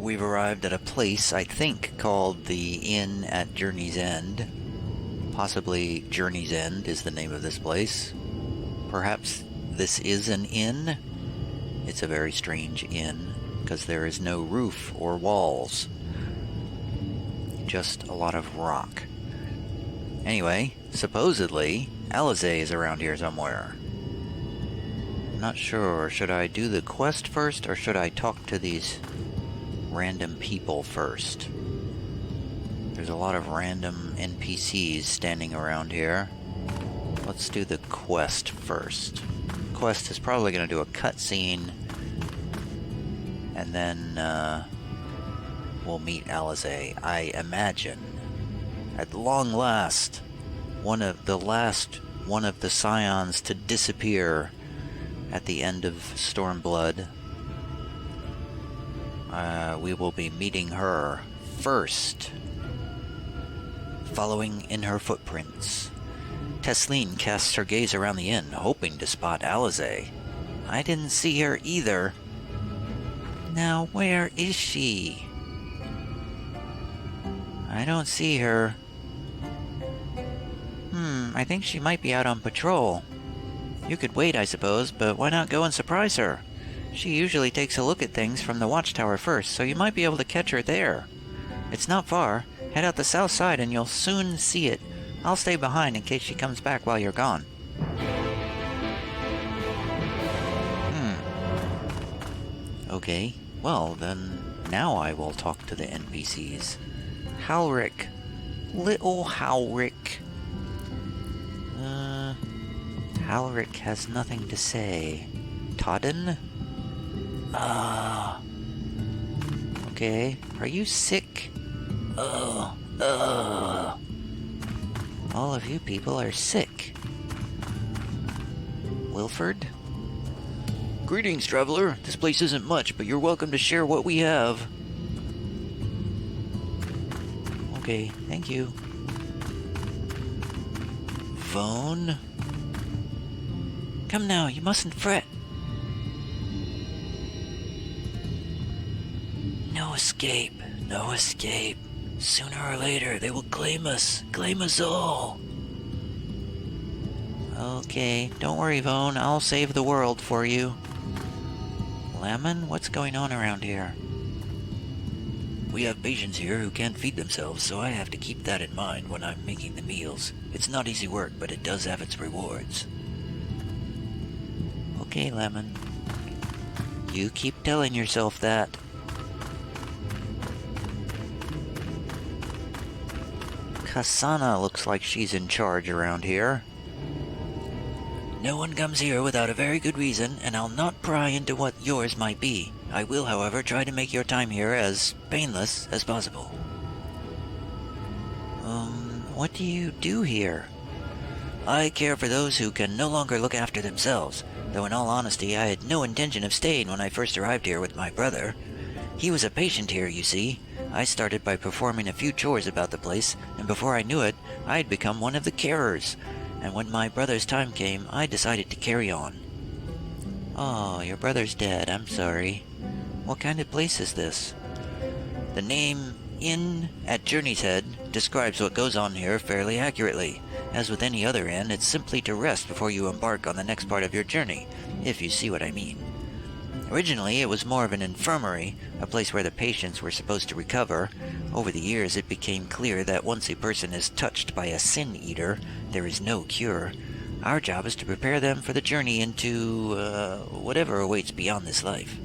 we've arrived at a place, I think, called the Inn at Journey's End. Possibly Journey's End is the name of this place. Perhaps this is an inn? It's a very strange inn, because there is no roof or walls. Just a lot of rock. Anyway, supposedly, Alizé is around here somewhere. I'm not sure. Should I do the quest first, or should I talk to these random people first? There's a lot of random NPCs standing around here. Let's do the quest first. Quest is probably going to do a cutscene, and then we'll meet Alizé, I imagine. At long last, one of the scions to disappear at the end of Stormblood. We will be meeting her first, following in her footprints. Tesleen casts her gaze around the inn, hoping to spot Alizé. I didn't see her either. Now, where is she? I don't see her. I think she might be out on patrol. You could wait, I suppose, but why not go and surprise her? She usually takes a look at things from the watchtower first, so you might be able to catch her there. It's not far. Head out the south side and you'll soon see it. I'll stay behind in case she comes back while you're gone. Okay, well then, now I will talk to the NPCs. Halric. Little Halric. Halric has nothing to say. Todden? Okay. Are you sick? All of you people are sick. Wilford? Greetings, traveler. This place isn't much, but you're welcome to share what we have. Okay, thank you. Vone? Come now, you mustn't fret. No escape, no escape. Sooner or later, they will claim us all. Okay, don't worry, Vone, I'll save the world for you. Lemon, what's going on around here? We have patients here who can't feed themselves, so I have to keep that in mind when I'm making the meals. It's not easy work, but it does have its rewards. Okay, Lemon. You keep telling yourself that. Kasana looks like she's in charge around here. No one comes here without a very good reason, and I'll not pry into what yours might be. I will, however, try to make your time here as painless as possible. What do you do here? I care for those who can no longer look after themselves, though in all honesty I had no intention of staying when I first arrived here with my brother. He was a patient here, you see. I started by performing a few chores about the place, and before I knew it, I had become one of the carers. And when my brother's time came, I decided to carry on. Oh, your brother's dead, I'm sorry. What kind of place is this? The name Inn at Journey's Head describes what goes on here fairly accurately. As with any other inn, it's simply to rest before you embark on the next part of your journey, if you see what I mean. Originally, it was more of an infirmary, a place where the patients were supposed to recover. Over the years, it became clear that once a person is touched by a sin eater, there is no cure. Our job is to prepare them for the journey into, whatever awaits beyond this life.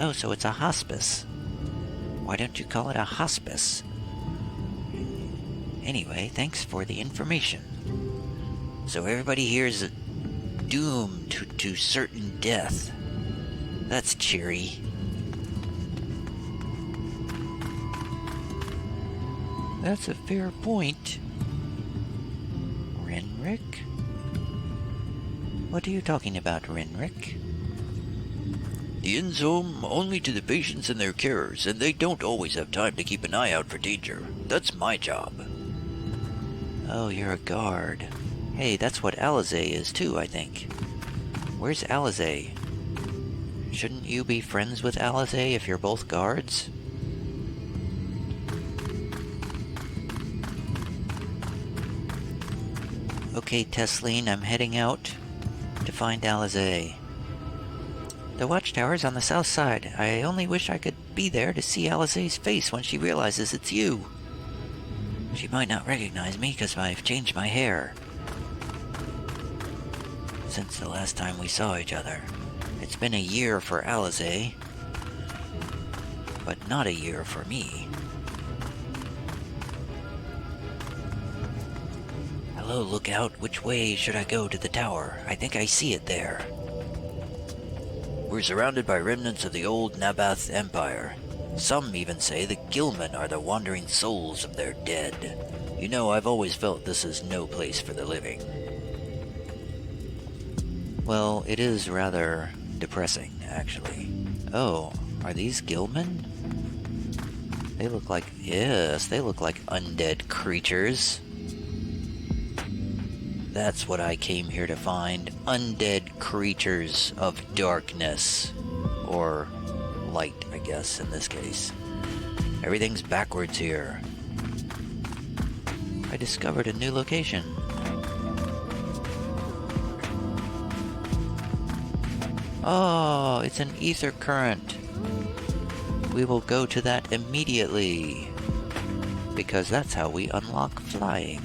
Oh, so it's a hospice. Why don't you call it a hospice? Anyway, thanks for the information. So everybody here is doomed to certain death. That's cheery. That's a fair point. Renric? What are you talking about, Renric? The inn's home only to the patients and their carers, and they don't always have time to keep an eye out for danger. That's my job. Oh, you're a guard. Hey, that's what Alizé is too, I think. Where's Alizé? Shouldn't you be friends with Alizé if you're both guards? Okay, Tesleen, I'm heading out to find Alizé. The watchtower's on the south side. I only wish I could be there to see Alizé's face when she realizes it's you. She might not recognize me because I've changed my hair since the last time we saw each other. It's been a year for Alizé, but not a year for me. Hello, Lookout. Which way should I go to the tower? I think I see it there. We're surrounded by remnants of the old Nabath Empire. Some even say the Gilman are the wandering souls of their dead. You know, I've always felt this is no place for the living. Well, it is rather depressing, actually. Oh, are these Gilman? They look like... yes, they look like undead creatures. That's what I came here to find. Undead creatures of darkness. Or light, I guess, in this case. Everything's backwards here. I discovered a new location. Oh, it's an ether current. We will go to that immediately. Because that's how we unlock flying.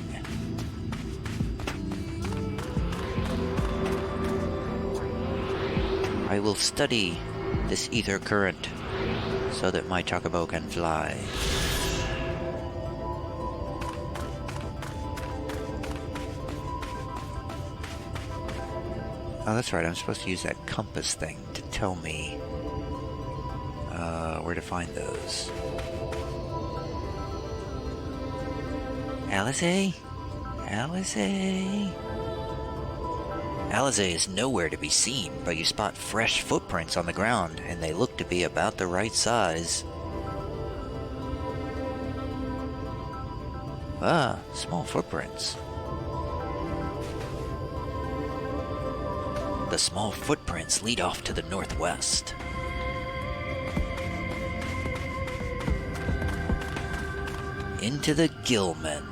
I will study this ether current so that my chocobo can fly. Oh, that's right, I'm supposed to use that compass thing to tell me where to find those. Alizé? Alizé? Alizé is nowhere to be seen, but you spot fresh footprints on the ground, and they look to be about the right size. Ah, small footprints. The small footprints lead off to the northwest. Into the Gilman.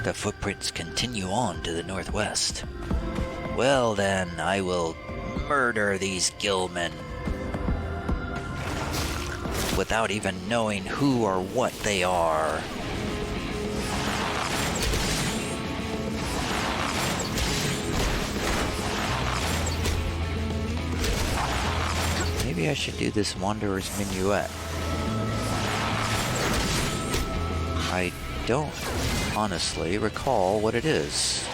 The footprints continue on to the northwest. Well then, I will murder these Gilman without even knowing who or what they are. Maybe I should do this Wanderer's Minuet. I don't honestly recall what it is.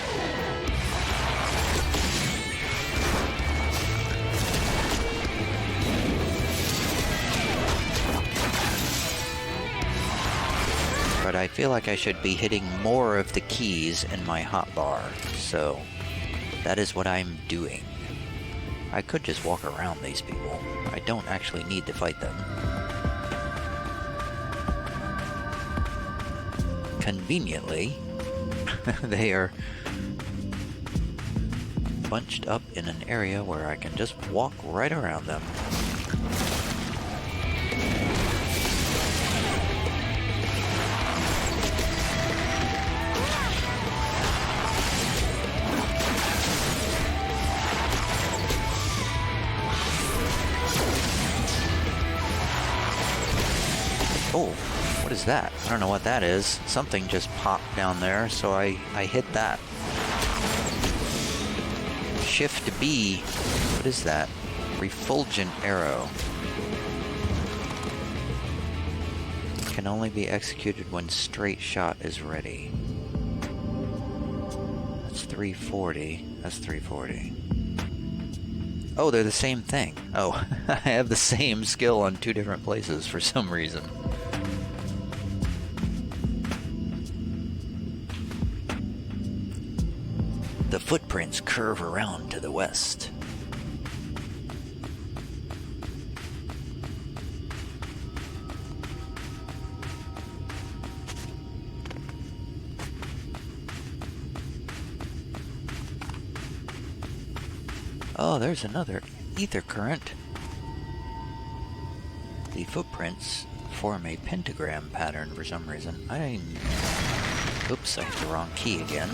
But I feel like I should be hitting more of the keys in my hotbar, so that is what I'm doing. I could just walk around these people. I don't actually need to fight them. Conveniently, they are bunched up in an area where I can just walk right around them. Oh, what is that? I don't know what that is. Something just popped down there, so I hit that. Shift B. What is that? Refulgent arrow. Can only be executed when straight shot is ready. That's 340. That's 340. Oh, they're the same thing. Oh, I have the same skill on two different places for some reason. The footprints curve around to the west. Oh, there's another ether current. The footprints form a pentagram pattern for some reason. Oops, I hit the wrong key again.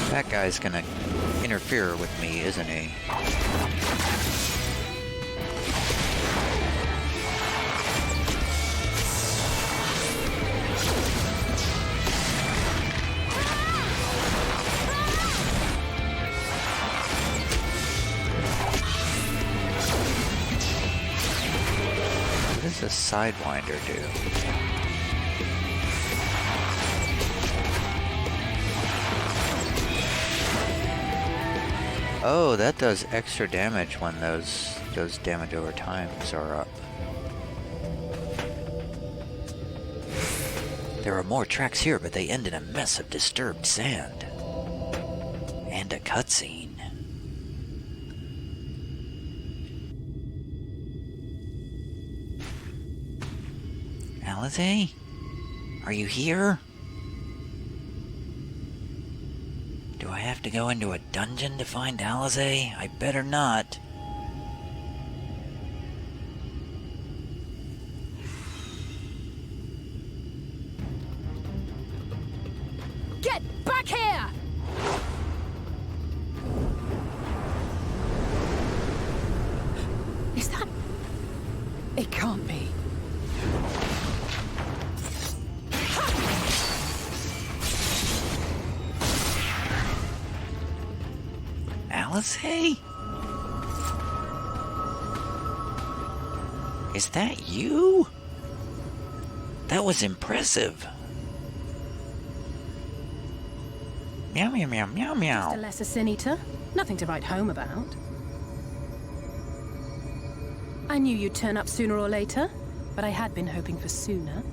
That guy's gonna interfere with me, isn't he? What does a Sidewinder do? Oh, that does extra damage when those damage over times are up. There are more tracks here, but they end in a mess of disturbed sand. And a cutscene. Alize? Are you here? Do I have to go into a dungeon to find Alize? I better not. Get back here! Is that... It can't be. Alize? Is that you? That was impressive. Meow meow meow meow meow. Just a lesser sin eater. Nothing to write home about. I knew you'd turn up sooner or later, but I had been hoping for sooner.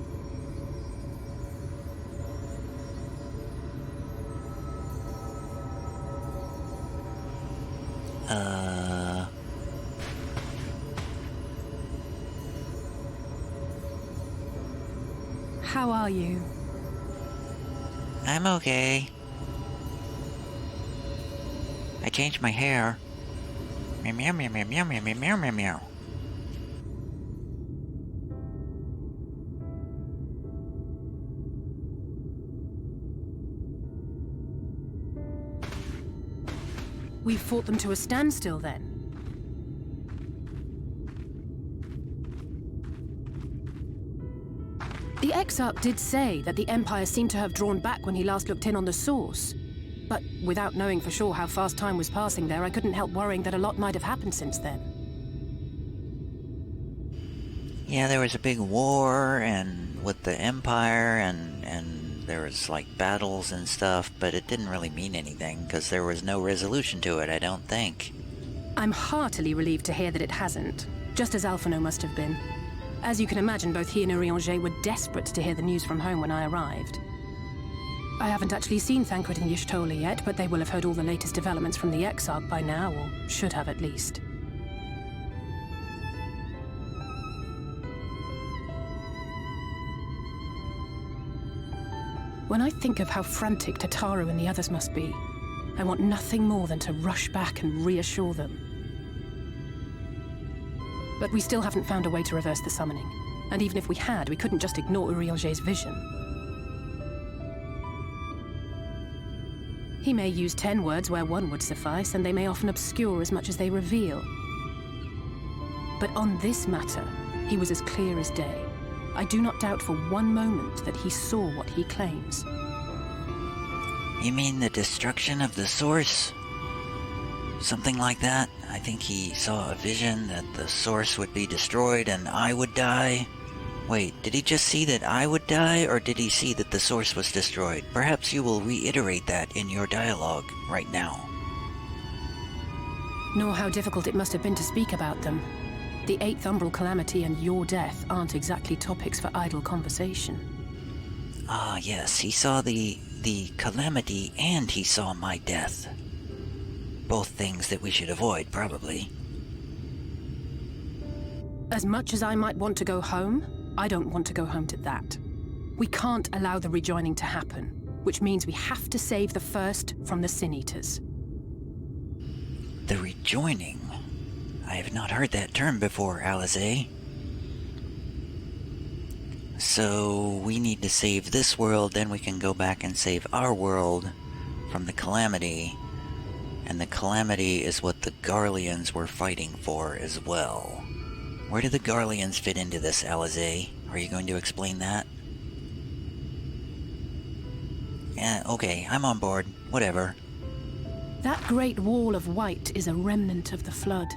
How are you? I'm okay. I changed my hair. Meow meow meow meow meow meow meow meow meow. We fought them to a standstill then. The Exarch did say that the Empire seemed to have drawn back when he last looked in on the source. But without knowing for sure how fast time was passing there, I couldn't help worrying that a lot might have happened since then. Yeah, there was a big war and with the Empire and there was like battles and stuff, but it didn't really mean anything because there was no resolution to it, I don't think. I'm heartily relieved to hear that it hasn't, just as Alphino must have been. As you can imagine, both he and Urianger were desperate to hear the news from home when I arrived. I haven't actually seen Thancred and Y'shtola yet, but they will have heard all the latest developments from the Exarch by now, or should have at least. When I think of how frantic Tataru and the others must be, I want nothing more than to rush back and reassure them. But we still haven't found a way to reverse the summoning. And even if we had, we couldn't just ignore Urianger's vision. He may use 10 words where 1 would suffice, and they may often obscure as much as they reveal. But on this matter, he was as clear as day. I do not doubt for one moment that he saw what he claims. You mean the destruction of the source? Something like that? I think he saw a vision that the source would be destroyed and I would die. Wait, did he just see that I would die, or did he see that the source was destroyed? Perhaps you will reiterate that in your dialogue right now. Nor how difficult it must have been to speak about them. The 8th Umbral Calamity and your death aren't exactly topics for idle conversation. Ah, yes, he saw the Calamity and he saw my death. Both things that we should avoid, probably. As much as I might want to go home, I don't want to go home to that. We can't allow the rejoining to happen, which means we have to save the first from the Sin Eaters. The rejoining. I have not heard that term before, Alize. So we need to save this world, then we can go back and save our world from the calamity. And the calamity is what the Garleans were fighting for as well. Where do the Garleans fit into this, Alize? Are you going to explain that? Yeah, okay, I'm on board. Whatever. That great wall of white is a remnant of the flood.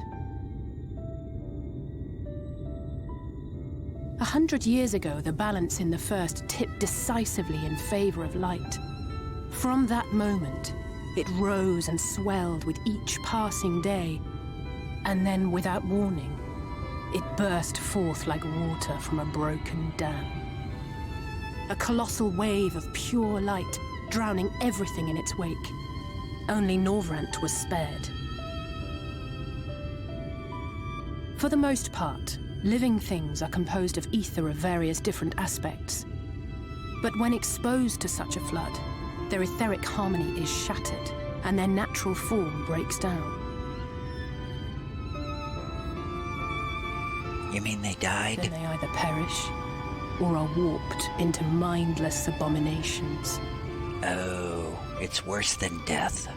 100 years ago, the balance in the First tipped decisively in favor of light. From that moment, it rose and swelled with each passing day, and then, without warning, it burst forth like water from a broken dam. A colossal wave of pure light, drowning everything in its wake. Only Norvrant was spared. For the most part, living things are composed of ether of various different aspects. But when exposed to such a flood, their etheric harmony is shattered, and their natural form breaks down. You mean they died? Then they either perish, or are warped into mindless abominations. Oh, it's worse than death.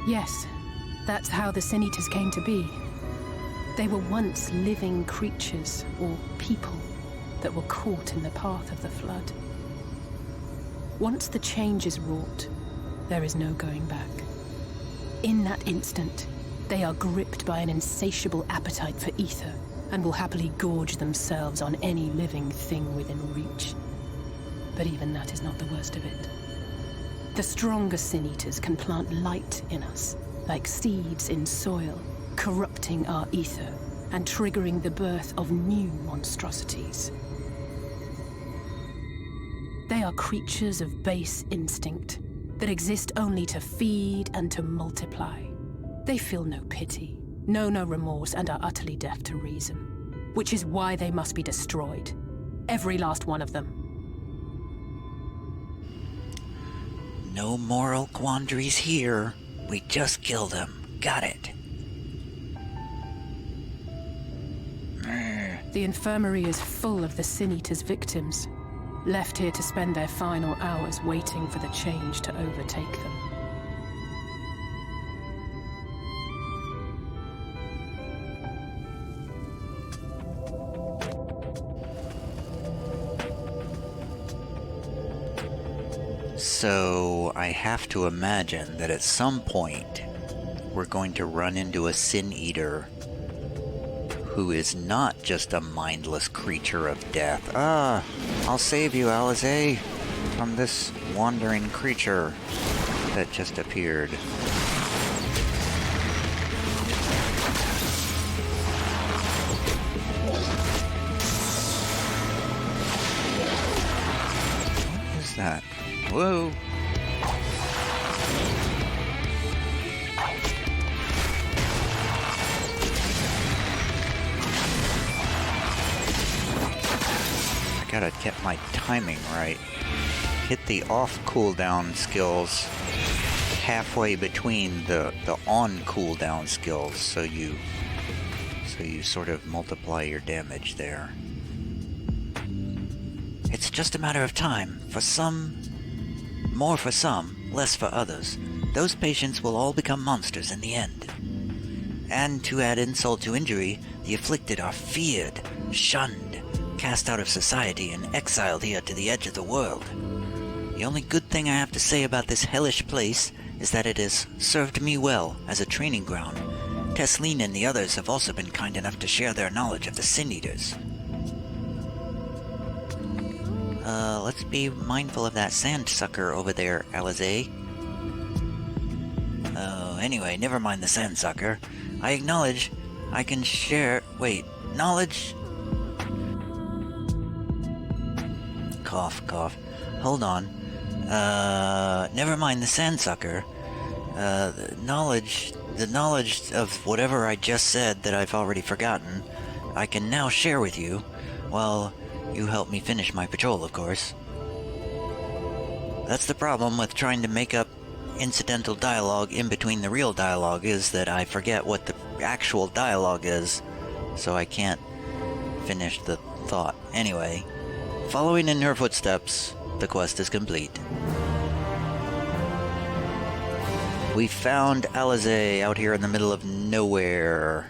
Yes, that's how the Sin Eaters came to be. They were once living creatures, or people, that were caught in the path of the flood. Once the change is wrought, there is no going back. In that instant, they are gripped by an insatiable appetite for ether, and will happily gorge themselves on any living thing within reach. But even that is not the worst of it. The stronger Sin Eaters can plant light in us, like seeds in soil, corrupting our ether and triggering the birth of new monstrosities. They are creatures of base instinct that exist only to feed and to multiply. They feel no pity, know no remorse, and are utterly deaf to reason, which is why they must be destroyed. Every last one of them. No moral quandaries here. We just kill them. Got it. The infirmary is full of the Sin Eaters' victims, left here to spend their final hours waiting for the change to overtake them. So, I have to imagine that at some point, we're going to run into a Sin Eater who is not just a mindless creature of death. I'll save you, Alize, from this wandering creature that just appeared. What is that? Whoa! I gotta get my timing right. Hit the off cooldown skills halfway between the on cooldown skills, so you sort of multiply your damage there. It's just a matter of time. For some, more for some, less for others. Those patients will all become monsters in the end. And to add insult to injury, the afflicted are feared, shunned, cast out of society, and exiled here to the edge of the world. The only good thing I have to say about this hellish place is that it has served me well as a training ground. Tesleen and the others have also been kind enough to share their knowledge of the Sin Eaters. Let's be mindful of that sandsucker over there, Alize. Oh, anyway, never mind the sandsucker. I acknowledge I can share... Wait, knowledge? Cough, cough. Hold on. Never mind the sandsucker. The knowledge of whatever I just said that I've already forgotten, I can now share with you. Well, you help me finish my patrol, of course. That's the problem with trying to make up incidental dialogue in between the real dialogue, is that I forget what the actual dialogue is, so I can't finish the thought. Anyway, following in her footsteps, the quest is complete. We found Alizé out here in the middle of nowhere.